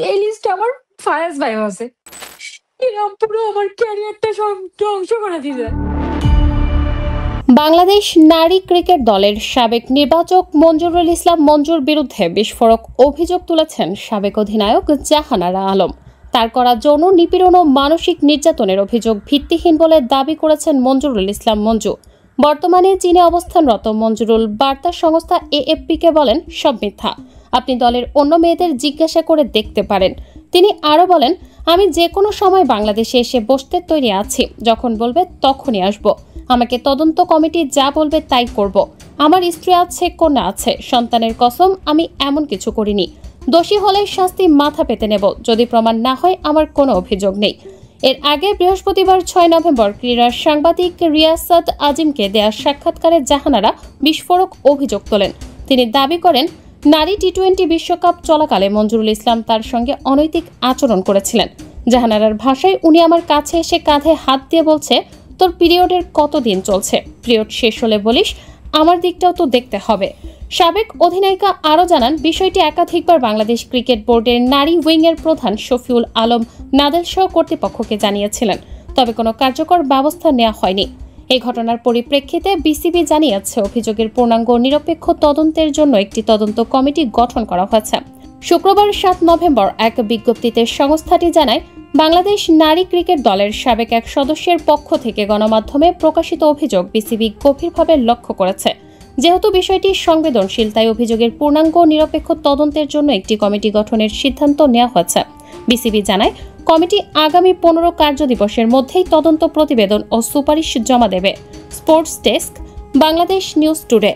এই লিস্টে আমার ফায়াজ ভাই আছে। এরকম পুরো আমার ক্যারিয়ারটা সব ধ্বংস করে দিছে। বাংলাদেশ নারী ক্রিকেট দলের সাবেক নির্বাচক মঞ্জুরুল ইসলাম মঞ্জুর বিরুদ্ধে বিস্ফোরক অভিযোগ তুলেছেন সাবেক অধিনায়ক জাহানারা আলম। তার করা যৌন নিপীড়ন ও মানসিক নির্যাতনের অভিযোগ ভিত্তিহীন বলে দাবি করেছেন মঞ্জুরুল ইসলাম মঞ্জু। বর্তমানে চীনে অবস্থানরত মঞ্জুরুল বার্তা সংস্থা এএফপিকে বলেন, সব মিথ্যা, আপনি দলের অন্য মেয়েদের জিজ্ঞাসা করে দেখতে পারেন। তিনি আরও বলেন, আমি যে কোনো সময় বাংলাদেশে এসে বসতে তৈরি আছি, যখন বলবে তখনই আসব। আমাকে তদন্ত কমিটি যা বলবে তাই করব। আমার স্ত্রী আছে, কন্যা আছে, সন্তানের কসম আমি এমন কিছু করিনি। দোষী হলে শাস্তি মাথা পেতে নেব, যদি প্রমাণ না হয় আমার কোনো অভিযোগ নেই। এর আগে বৃহস্পতিবার 6 নভেম্বর ক্রীড়া সাংবাদিক রিয়াসাত আজিমকে দেয়া সাক্ষাৎকারে জাহানারা বিস্ফোরক অভিযোগ তোলেন। তিনি দাবি করেন, নারী টি-20 বিশ্বকাপ চলাকালে মঞ্জুরুল ইসলাম তার সঙ্গে অনৈতিক আচরণ করেছিলেন। জাহানারার ভাষায়, উনি আমার কাছে এসে কাঁধে হাত দিয়ে বলছে, তোর পিরিয়ডের কতদিন চলছে, পিরিয়ড শেষ হলে বলিস, আমার দিকটাও তো দেখতে হবে। সাবেক অধিনায়িকা আরও জানান, বিষয়টি একাধিকবার বাংলাদেশ ক্রিকেট বোর্ডের নারী উইংয়ের প্রধান শফিউল আলম নাদেল সহ কর্তৃপক্ষকে জানিয়েছিলেন, তবে কোনো কার্যকর ব্যবস্থা নেওয়া হয়নি। এই ঘটনার পরিপ্রেক্ষিতে বিসিবি জানিয়েছে, অভিযোগের পূর্ণাঙ্গ নিরপেক্ষ তদন্তের জন্য একটি তদন্ত কমিটি গঠন করা হয়েছে। শুক্রবার 7 নভেম্বর এক বিজ্ঞপ্তিতে সংস্থাটি জানায়, বাংলাদেশ নারী ক্রিকেট দলের সাবেক এক সদস্যের পক্ষ থেকে গণমাধ্যমে প্রকাশিত অভিযোগ বিসিবি গভীরভাবে লক্ষ্য করেছে। যেহেতু বিষয়টি সংবেদনশীল, তাই অভিযোগের পূর্ণাঙ্গ নিরপেক্ষ তদন্তের জন্য একটি কমিটি গঠনের সিদ্ধান্ত নেওয়া হয়েছে। বিসিবি জানায়, কমিটি আগামী 15 কার্যদিবসের মধ্যেই তদন্ত প্রতিবেদন ও সুপারিশ জমা দেবে। Sports desk, Bangladesh news today.